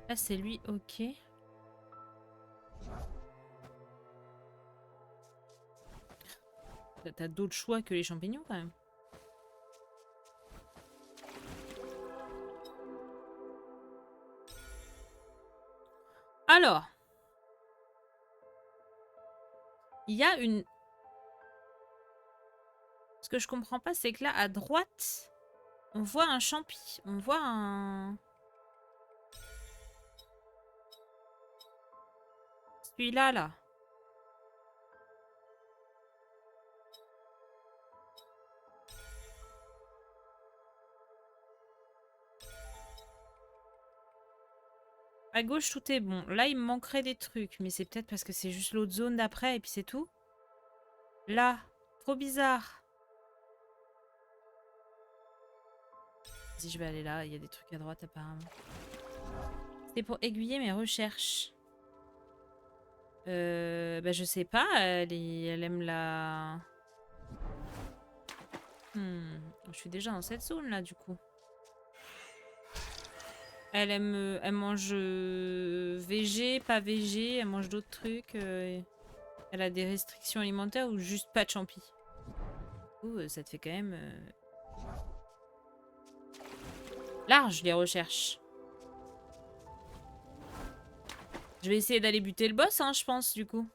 Là, c'est lui, ok. T'as d'autres choix que les champignons, quand même. Alors, il y a une... Ce que je comprends pas, c'est que là, à droite, on voit un champi. On voit un... Celui-là, là. À gauche, tout est bon. Là, il me manquerait des trucs. Mais c'est peut-être parce que c'est juste l'autre zone d'après et puis c'est tout. Là, trop bizarre. Si je vais aller là, il y a des trucs à droite apparemment. C'est pour aiguiller mes recherches. Bah je sais pas, elle aime la... Je suis déjà dans cette zone là du coup. Elle aime... elle mange végé, pas végé, elle mange d'autres trucs. Elle a des restrictions alimentaires ou juste pas de champi. Ça te fait quand même... large les recherches. Je vais essayer d'aller buter le boss, hein, je pense, du coup.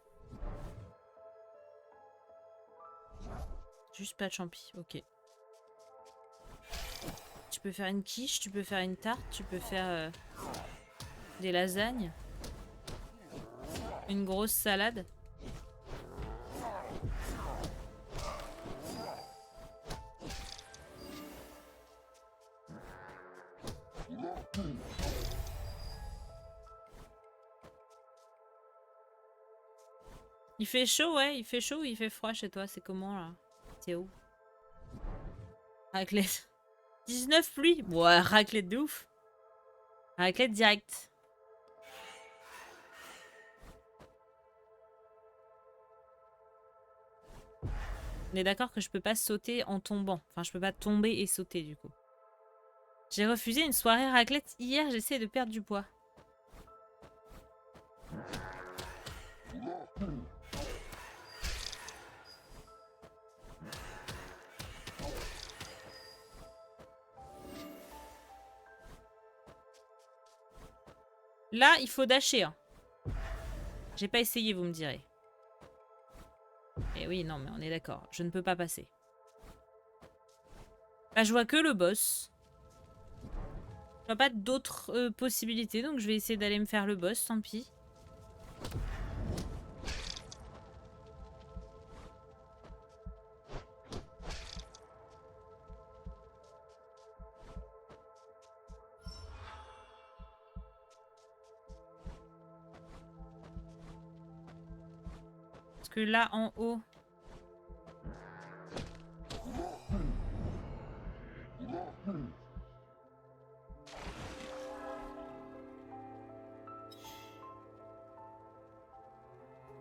Juste pas de champi, ok. Tu peux faire une quiche, tu peux faire une tarte, tu peux faire des lasagnes. Une grosse salade. Il fait chaud, ouais, il fait chaud ou il fait froid chez toi? C'est comment, là? C'est où? Raclette. 19 pluie. Ouais, raclette de ouf. Raclette direct. On est d'accord que je peux pas sauter en tombant. Enfin, je peux pas tomber et sauter, du coup. J'ai refusé une soirée raclette hier, j'essaie de perdre du poids. Là, il faut dasher. Hein. J'ai pas essayé, vous me direz. Eh oui, non, mais on est d'accord. Je ne peux pas passer. Là, je vois que le boss. Je vois pas d'autres possibilités, donc je vais essayer d'aller me faire le boss, tant pis. Parce que là, en haut...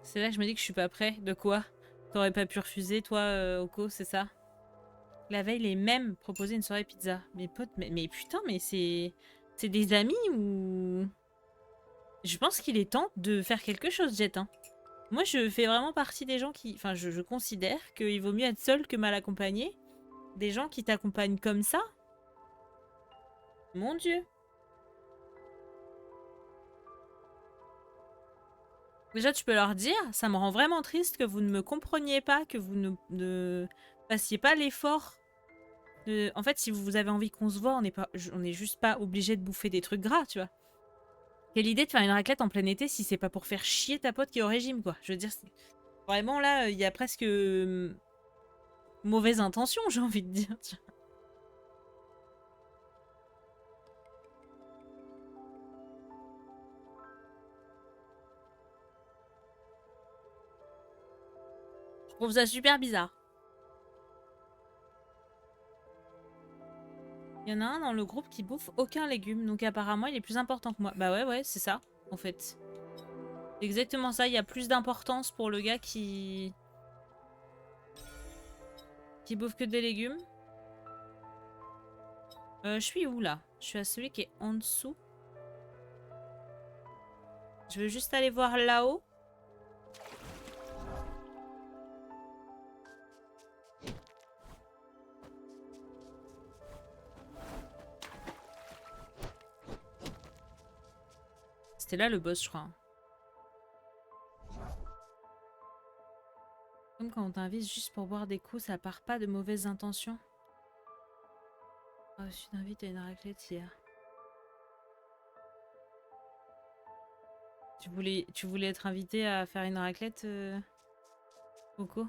C'est là que je me dis que je suis pas prêt. De quoi? T'aurais pas pu refuser, toi, Oko, c'est ça? La veille, les mêmes proposaient une soirée pizza. Mes potes, mais putain, mais c'est... C'est des amis ou... Je pense qu'il est temps de faire quelque chose, Jet. Hein. Moi, je fais vraiment partie des gens qui... Enfin, je considère qu'il vaut mieux être seul que mal accompagné. Des gens qui t'accompagnent comme ça. Mon Dieu. Déjà, tu peux leur dire, ça me rend vraiment triste que vous ne me compreniez pas, que vous ne fassiez pas l'effort. En fait, si vous avez envie qu'on se voit, on est juste pas obligé de bouffer des trucs gras, tu vois. Quelle idée de faire une raclette en plein été si c'est pas pour faire chier ta pote qui est au régime, quoi. Je veux dire, vraiment là, il y a presque mauvaise intention, j'ai envie de dire. Tu vois. Je trouve ça super bizarre. Il y en a un dans le groupe qui bouffe aucun légume, donc apparemment il est plus important que moi. Bah ouais, c'est ça, en fait. C'est exactement ça, il y a plus d'importance pour le gars qui bouffe que des légumes. Je suis où là? Je suis à celui qui est en dessous. Je veux juste aller voir là-haut. C'était là le boss, je crois. Comme quand on t'invite juste pour boire des coups, ça part pas de mauvaises intentions. Ah, je suis invité à une raclette hier. Tu voulais être invité à faire une raclette, Coco?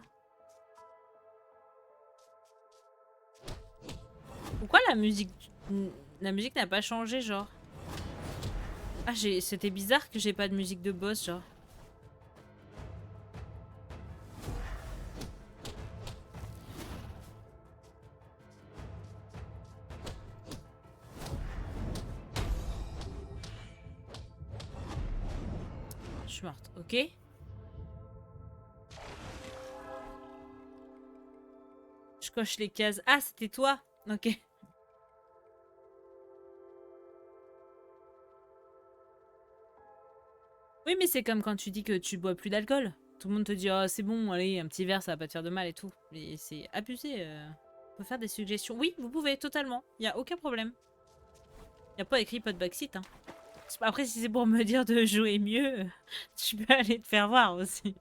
Pourquoi la musique... La musique n'a pas changé, genre? Ah, c'était bizarre que j'ai pas de musique de boss, genre. Je suis morte, ok? Je coche les cases. Ah, c'était toi? Ok. Oui, mais c'est comme quand tu dis que tu bois plus d'alcool. Tout le monde te dit, oh, c'est bon, allez, un petit verre, ça va pas te faire de mal et tout. Mais c'est abusé. On peut faire des suggestions. Oui, vous pouvez, totalement. Il y a aucun problème. Il n'y a pas écrit pas de backseat, hein. Après, si c'est pour me dire de jouer mieux, tu peux aller te faire voir aussi.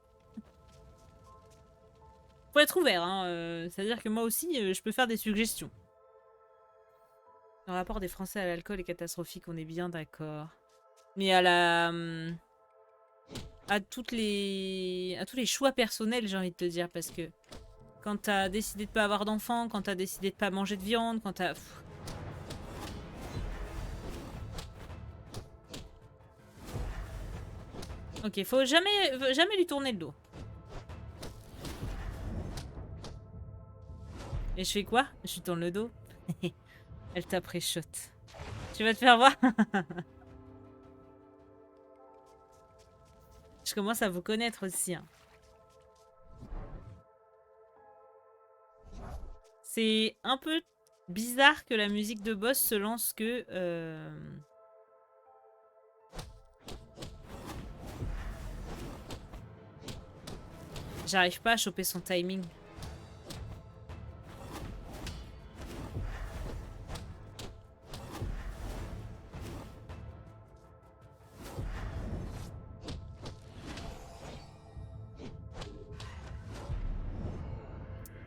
Faut être ouvert, hein. C'est-à-dire que moi aussi, je peux faire des suggestions. Le rapport des Français à l'alcool est catastrophique, on est bien d'accord. Mais à la... à tous les choix personnels, j'ai envie de te dire, parce que quand t'as décidé de pas avoir d'enfant, quand t'as décidé de pas manger de viande, quand t'as... Ok, faut jamais lui tourner le dos. Et je fais quoi? Je lui tourne le dos. Elle t'a pré-shot. Tu vas te faire voir? Je commence à vous connaître aussi, hein. C'est un peu bizarre que la musique de boss se lance que... J'arrive pas à choper son timing.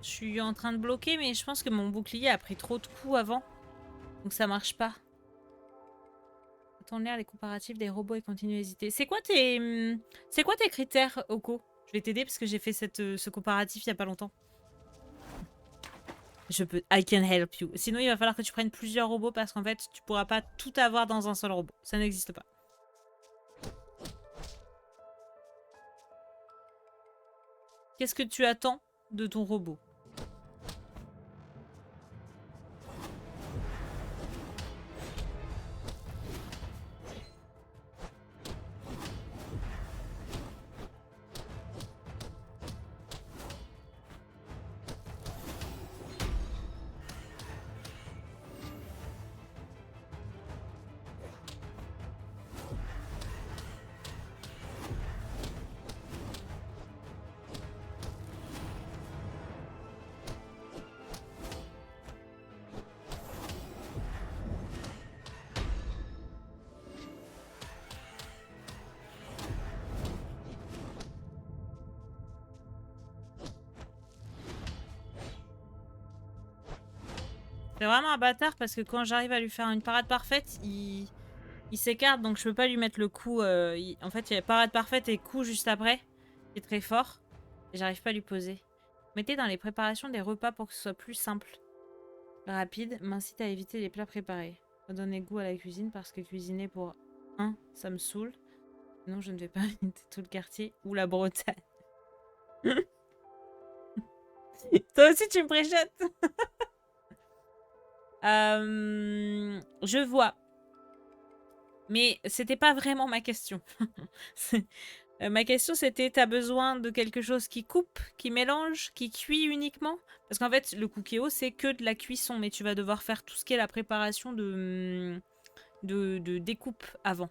Je suis en train de bloquer, mais je pense que mon bouclier a pris trop de coups avant. Donc ça marche pas. Attends l'air les comparatifs des robots et continue à hésiter. C'est quoi tes critères, Oko? Je vais t'aider parce que j'ai fait ce comparatif il y a pas longtemps. Je peux... I can help you. Sinon, il va falloir que tu prennes plusieurs robots parce qu'en fait, tu pourras pas tout avoir dans un seul robot. Ça n'existe pas. Qu'est-ce que tu attends de ton robot? C'est vraiment un bâtard parce que quand j'arrive à lui faire une parade parfaite, il s'écarte donc je peux pas lui mettre le coup. En fait, il y a parade parfaite et coup juste après, qui est très fort. Et j'arrive pas à lui poser. Mettez dans les préparations des repas pour que ce soit plus simple. Rapide, m'incite à éviter les plats préparés. Redonner goût à la cuisine parce que cuisiner pour un, ça me saoule. Non, je ne vais pas inviter tout le quartier ou la Bretagne. Toi aussi, tu me préchotes. Je vois. Mais c'était pas vraiment ma question. Ma question c'était, t'as besoin de quelque chose qui coupe, qui mélange, qui cuit uniquement? Parce qu'en fait, le cookéo, c'est que de la cuisson, mais tu vas devoir faire tout ce qui est la préparation de découpe avant.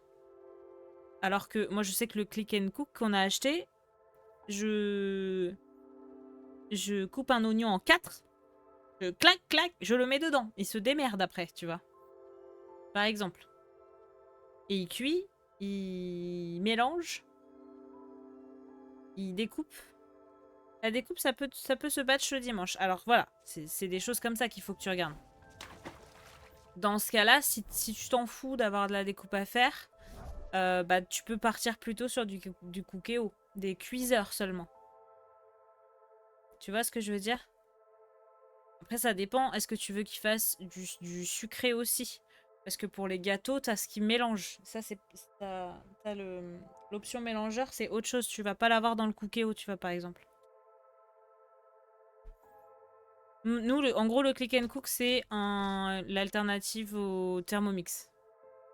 Alors que moi, je sais que le click and cook qu'on a acheté, je coupe un oignon en 4, je clac, clac, je le mets dedans. Il se démerde après, tu vois. Par exemple. Et il cuit, il mélange, il découpe. La découpe, ça peut se battre le dimanche. Alors voilà, c'est des choses comme ça qu'il faut que tu regardes. Dans ce cas-là, si tu t'en fous d'avoir de la découpe à faire, bah, tu peux partir plutôt sur du cookéo. Des cuiseurs seulement. Tu vois ce que je veux dire? Après, ça dépend. Est-ce que tu veux qu'il fasse du sucré aussi? Parce que pour les gâteaux, t'as ce qui mélange. Ça, c'est... T'as l'option mélangeur, c'est autre chose. Tu vas pas l'avoir dans le cookéo, tu vois, par exemple. Nous, en gros, le click and cook, c'est l'alternative au Thermomix.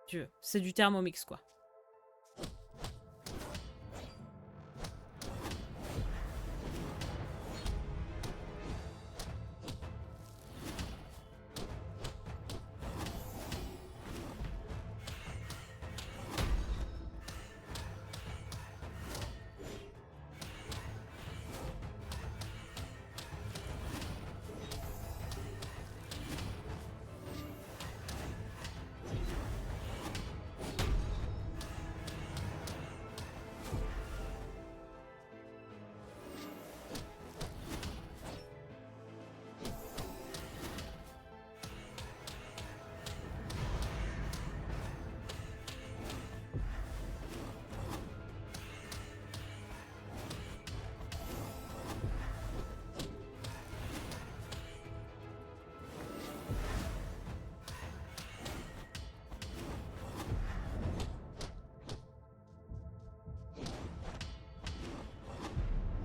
Tu veux. C'est du Thermomix, quoi.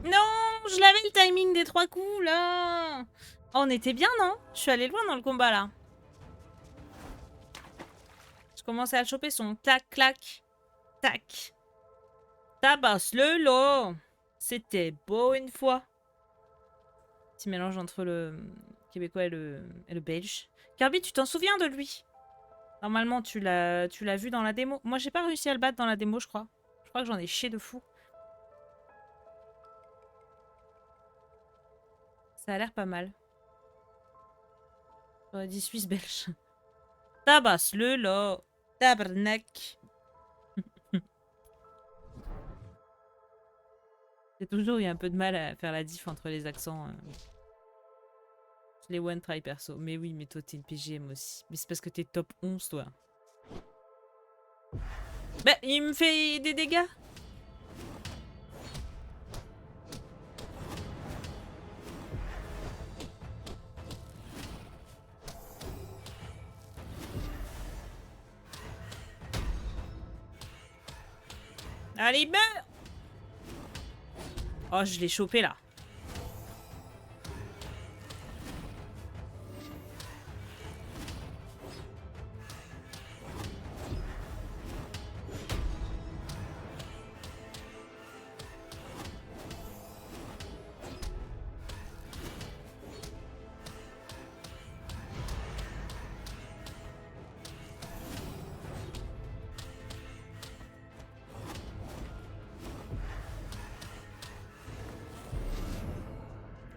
Non, je l'avais le timing des 3 coups, là. Oh, on était bien, non? Je suis allée loin dans le combat, là. Je commençais à choper son tac, clac, tac. Tabasse-le, là. C'était beau une fois. Petit mélange entre le québécois et le belge. Kirby, tu t'en souviens de lui? Normalement, tu l'as vu dans la démo. Moi, j'ai pas réussi à le battre dans la démo, je crois. Je crois que j'en ai chié de fou. Ça a l'air pas mal. J'aurais dit suisse-belge. Tabasse-le, là. Tabarnak. J'ai toujours eu un peu de mal à faire la diff entre les accents. Je les one try perso. Mais oui, mais toi, t'es une PGM aussi. Mais c'est parce que t'es top 11, toi. Bah, il me fait des dégâts. Allez, meurs! Oh, je l'ai chopé, là.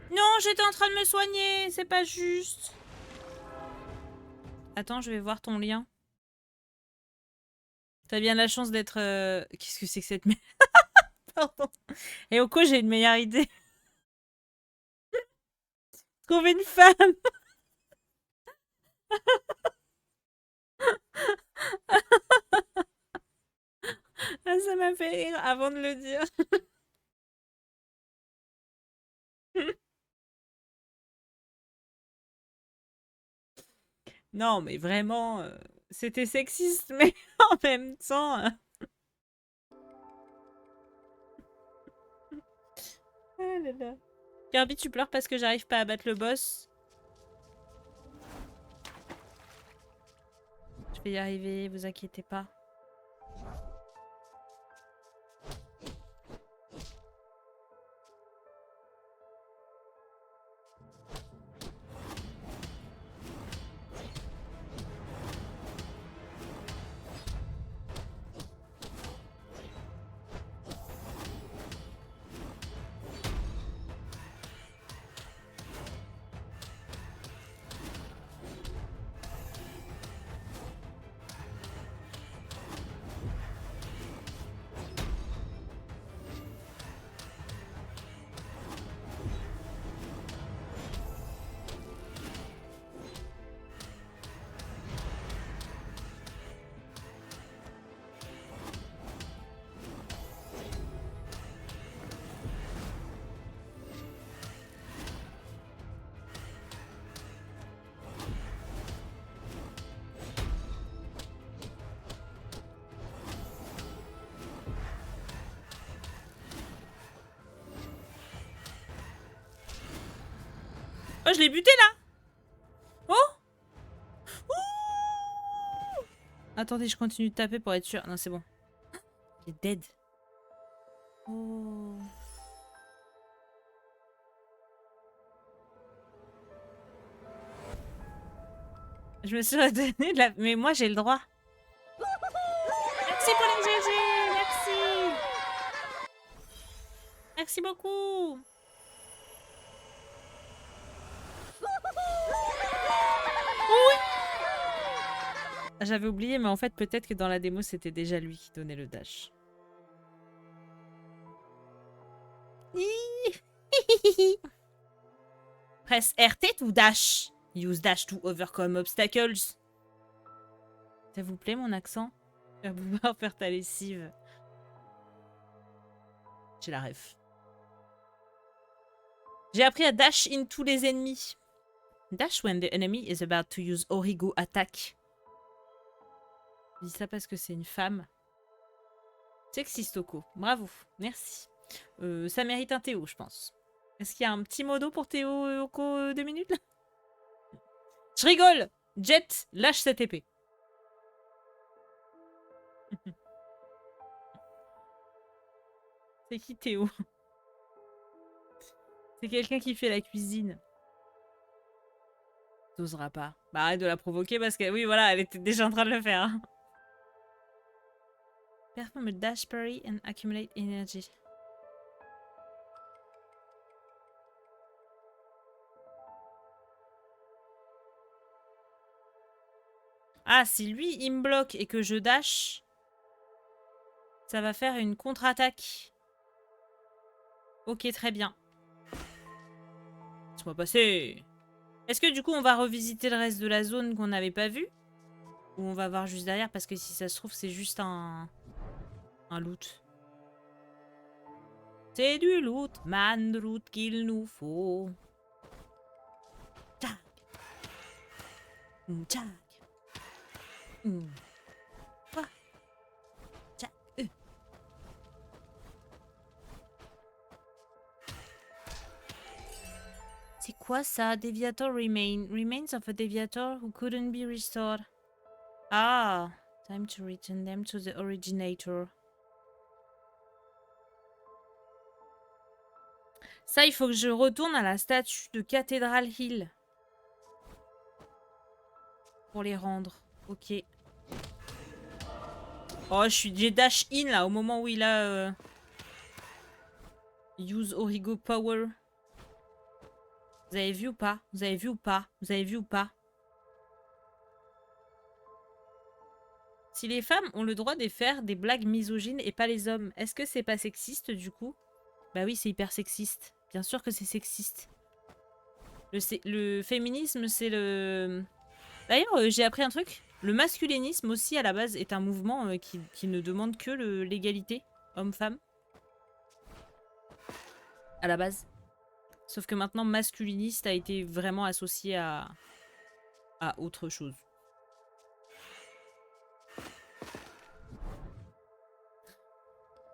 Non, j'étais en train de me soigner. C'est pas juste. Attends, je vais voir ton lien. T'as bien la chance d'être... Qu'est-ce que c'est que cette merde? Pardon. Et au coup, j'ai une meilleure idée. Trouver une femme. Ah, ça m'a fait rire avant de le dire. Non, mais vraiment, c'était sexiste, mais en même temps... Ah là là. Kirby, tu pleures parce que j'arrive pas à battre le boss. Je vais y arriver, vous inquiétez pas. Oh, je l'ai buté là. Oh. Ouh. Attendez, je continue de taper pour être sûr. Non, c'est bon. Il est dead. Oh. Je me suis redonné de la... Mais moi, j'ai le droit. Merci pour les GG. Merci. Merci beaucoup. Oui. J'avais oublié, mais en fait, peut-être que dans la démo, c'était déjà lui qui donnait le dash. Press RT to dash. Use dash to overcome obstacles. Ça vous plaît mon accent? Tu vas pouvoir faire ta lessive. J'ai la ref. J'ai appris à dash into les ennemis. Dash when the enemy is about to use Origo attack. Je dis ça parce que c'est une femme. Sexiste Oko. Bravo. Merci. Ça mérite un Théo, je pense. Est-ce qu'il y a un petit modo pour Théo Oko 2 minutes là? Je rigole. Jet, lâche cette épée. C'est qui Théo? C'est quelqu'un qui fait la cuisine. T'oseras pas. Bah arrête de la provoquer parce que oui voilà, elle était déjà en train de le faire. Hein. Perform a dash parry and accumulate energy. Ah, si lui il me bloque et que je dash, ça va faire une contre-attaque. Ok, très bien. Laisse-moi passer. Est-ce que du coup on va revisiter le reste de la zone qu'on n'avait pas vu? Ou on va voir juste derrière parce que si ça se trouve c'est juste un loot. C'est du loot, man loot qu'il nous faut. Tchac. Tchac. Quoi? Tchac. C'est quoi ça? Deviator remain. Remains of a deviator who couldn't be restored. Ah, time to return them to the originator. Ça, il faut que je retourne à la statue de Cathedral Hill. Pour les rendre. Ok. Oh, j'ai dash in là, au moment où il a... Use Origo Power. Vous avez vu ou pas? Vous avez vu ou pas? Vous avez vu ou pas? Si les femmes ont le droit de faire des blagues misogynes et pas les hommes, est-ce que c'est pas sexiste du coup? Bah oui, c'est hyper sexiste. Bien sûr que c'est sexiste. Le féminisme, c'est le... D'ailleurs, j'ai appris un truc. Le masculinisme aussi, à la base, est un mouvement qui ne demande que l'égalité homme-femme. À la base. Sauf que maintenant, masculiniste a été vraiment associé à autre chose.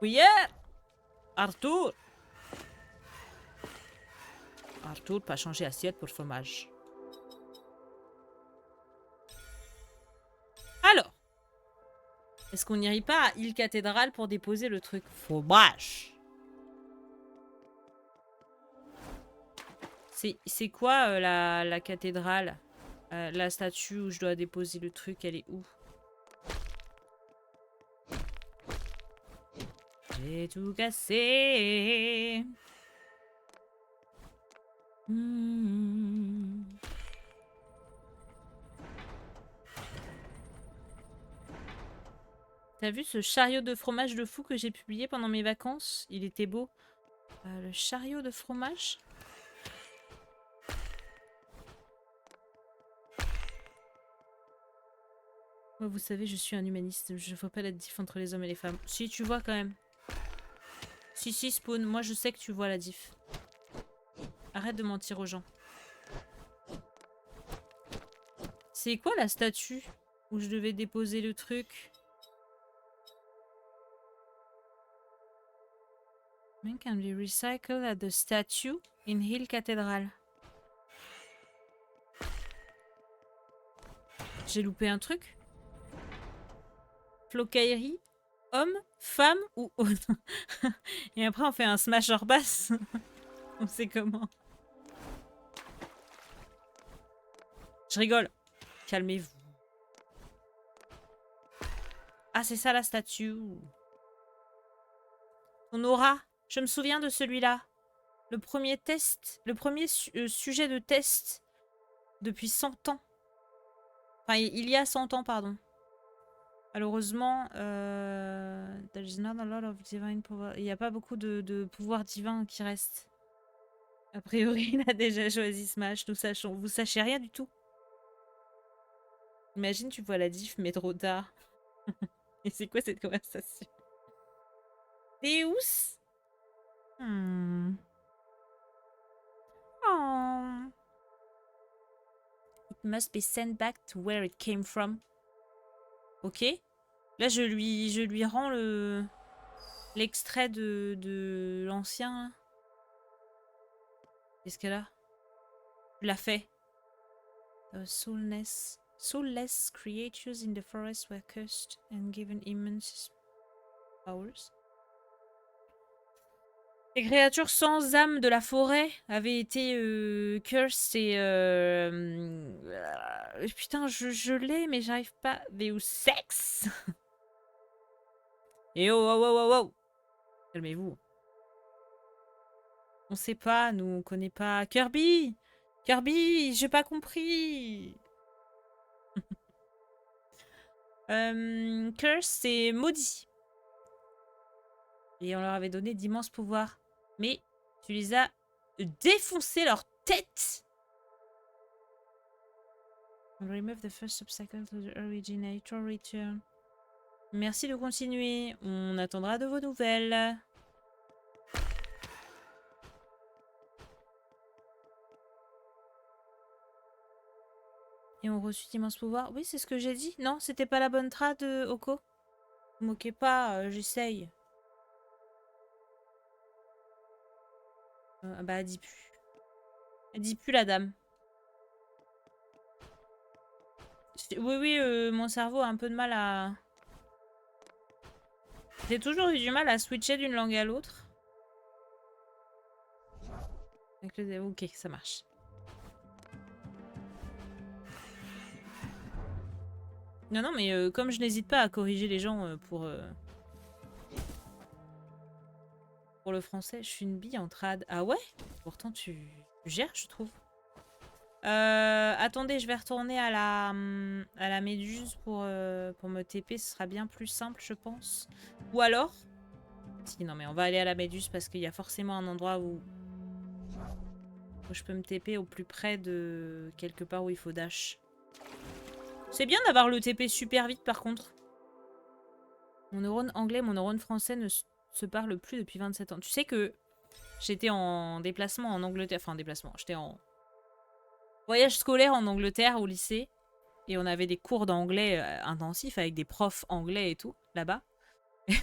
Oui, Arthur! Arthur, pas changer assiette pour fromage. Alors, est-ce qu'on n'irait pas à Île Cathédrale pour déposer le truc fromage? C'est quoi la cathédrale? La statue où je dois déposer le truc, elle est où? J'ai tout cassé. T'as vu ce chariot de fromage de fou que j'ai publié pendant mes vacances? Il était beau. Le chariot de fromage? Moi, vous savez, je suis un humaniste. Je vois pas la diff entre les hommes et les femmes. Si, tu vois quand même. Si, Spawn. Moi, je sais que tu vois la diff. Arrête de mentir aux gens. C'est quoi la statue où je devais déposer le truc? Man can be recycled at the statue in Hill Cathedral. J'ai loupé un truc. Flocaillerie, homme, femme ou autre. Et après, on fait un smasher bass. On sait comment. Je rigole. Calmez-vous. Ah, c'est ça la statue. Ton aura. Je me souviens de celui-là. Le premier test. Le premier sujet de test depuis 100 ans. Enfin, il y a 100 ans, pardon. Malheureusement, there's not a lot of divine power. Il n'y a pas beaucoup de pouvoir divin qui reste. A priori, il a déjà choisi Smash. Nous sachons. Vous sachez rien du tout. Imagine, tu vois la diff, mais trop tard. Et c'est quoi cette conversation? Deus? Hmm. Oh. It must be sent back to where it came from. Ok. Là, je lui rends l'extrait de l'ancien. Qu'est-ce qu'elle a? Je l'ai fait. Soulless creatures in the forest were cursed and given immense powers. Les créatures sans âme de la forêt avaient été cursed et... putain, je l'ai, mais j'arrive pas... Deus Ex. Et oh, oh, oh, oh, oh. Calmez-vous. On sait pas, nous, on connaît pas... Kirby! Kirby, j'ai pas compris. Curse, c'est maudit. Et on leur avait donné d'immenses pouvoirs. Mais tu les as défoncés leur tête. Remove the first obstacle to the originator return. Merci de continuer. On attendra de vos nouvelles. Et on reçut d'immenses pouvoirs. Oui, c'est ce que j'ai dit. Non, c'était pas la bonne trad, Oko. Vous moquez pas, j'essaye. Bah, elle dit plus. Elle dit plus, la dame. Oui, oui, mon cerveau a un peu de mal à... J'ai toujours eu du mal à switcher d'une langue à l'autre. Ok, ça marche. Non, non, mais comme je n'hésite pas à corriger les gens pour le français, je suis une bille en trad. Ah ouais? Pourtant, tu gères, je trouve. Attendez, je vais retourner à la méduse pour me TP. Ce sera bien plus simple, je pense. Ou alors... Si, non, mais on va aller à la méduse parce qu'il y a forcément un endroit où je peux me TP au plus près de quelque part où il faut dash. C'est bien d'avoir le TP super vite, par contre. Mon neurone anglais, mon neurone français ne se parlent plus depuis 27 ans. Tu sais que j'étais en déplacement en Angleterre. Enfin, en déplacement. J'étais en voyage scolaire en Angleterre au lycée. Et on avait des cours d'anglais intensifs avec des profs anglais et tout, là-bas.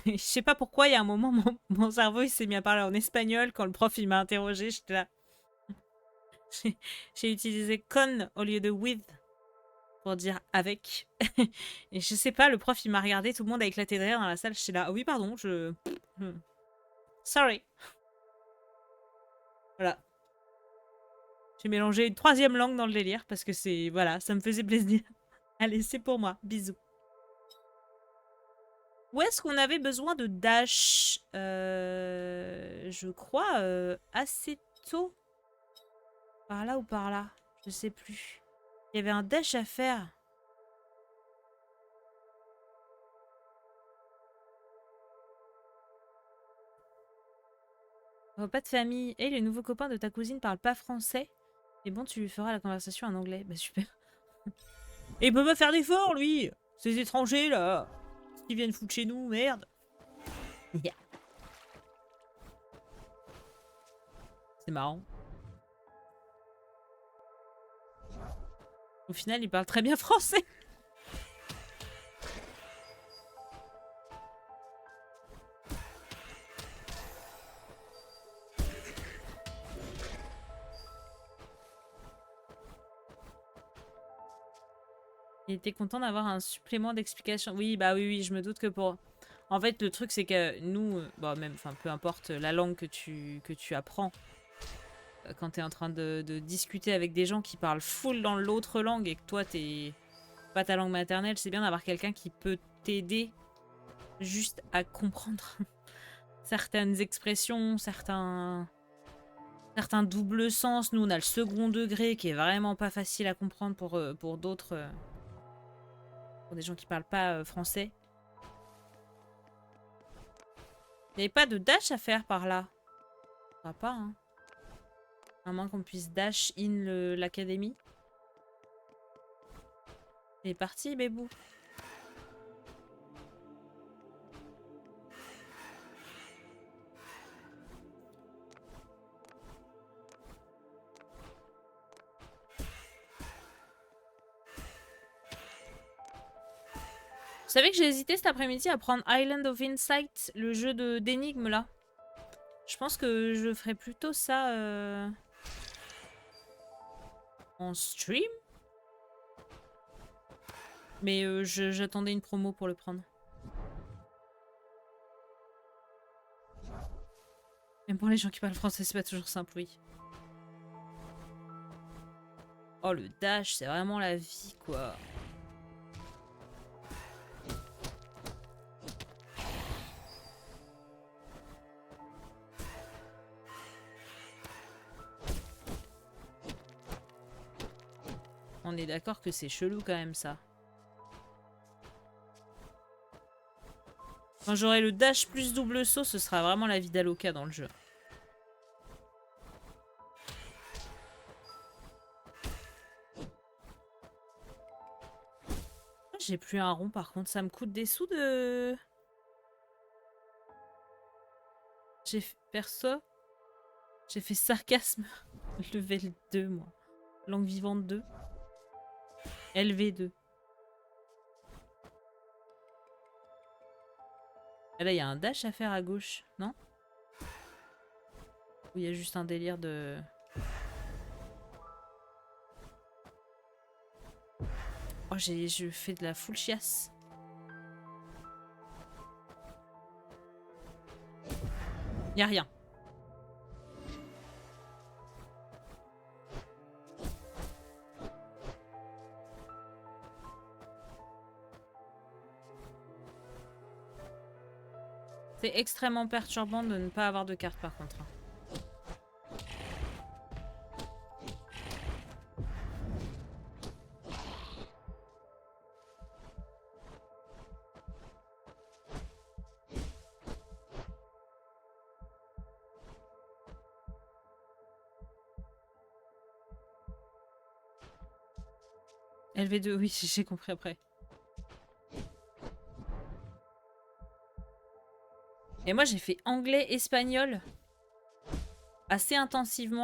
Je sais pas pourquoi, il y a un moment, mon cerveau il s'est mis à parler en espagnol quand le prof il m'a interrogé. J'étais là. J'ai utilisé con au lieu de with pour dire avec. Et je sais pas, le prof il m'a regardé, tout le monde a éclaté de rire dans la salle. J'étais là, oui, pardon, Sorry. Voilà. J'ai mélangé une troisième langue dans le délire parce que c'est... Voilà, ça me faisait plaisir. Allez, c'est pour moi. Bisous. Où est-ce qu'on avait besoin de dash je crois assez tôt. Par là ou par là? Je sais plus. Il y avait un dash à faire. Repas de famille. Et les nouveaux copains de ta cousine parlent pas français. Et bon, tu lui feras la conversation en anglais. Bah super. Et il peut pas faire d'efforts, lui. Ces étrangers, là. Qui viennent foutre chez nous, merde. Yeah. C'est marrant. Au final, il parle très bien français. Il était content d'avoir un supplément d'explication. Oui, bah oui, je me doute que pour... En fait, le truc, c'est que nous, bon, même, enfin, peu importe la langue que tu apprends, quand t'es en train de discuter avec des gens qui parlent full dans l'autre langue et que toi, t'es pas ta langue maternelle, c'est bien d'avoir quelqu'un qui peut t'aider juste à comprendre certaines expressions, certains doubles sens. Nous, on a le second degré qui est vraiment pas facile à comprendre pour d'autres... pour des gens qui parlent pas français. Il n'y avait pas de dash à faire par là. Ça va pas, hein. À moins qu'on puisse dash in l'académie. C'est parti, bébou. Vous savez que j'ai hésité cet après-midi à prendre Island of Insight, le jeu d'énigmes là. Je pense que je ferais plutôt ça en stream. Mais j'attendais une promo pour le prendre. Même pour les gens qui parlent français, c'est pas toujours simple, oui. Oh, le dash, c'est vraiment la vie, quoi. On est d'accord que c'est chelou quand même, ça. Quand j'aurai le dash plus double saut, ce sera vraiment la vie d'Aloca dans le jeu. J'ai plus un rond par contre, ça me coûte des sous de... J'ai fait perso. J'ai fait sarcasme. Level 2 moi. Langue vivante 2. LV2. Et là il y a un dash à faire à gauche, non? Ou il y a juste un délire de... Oh je fais de la full chiasse. Y a rien. C'est extrêmement perturbant de ne pas avoir de carte par contre. LV2, oui, j'ai compris après. Et moi j'ai fait anglais-espagnol assez intensivement.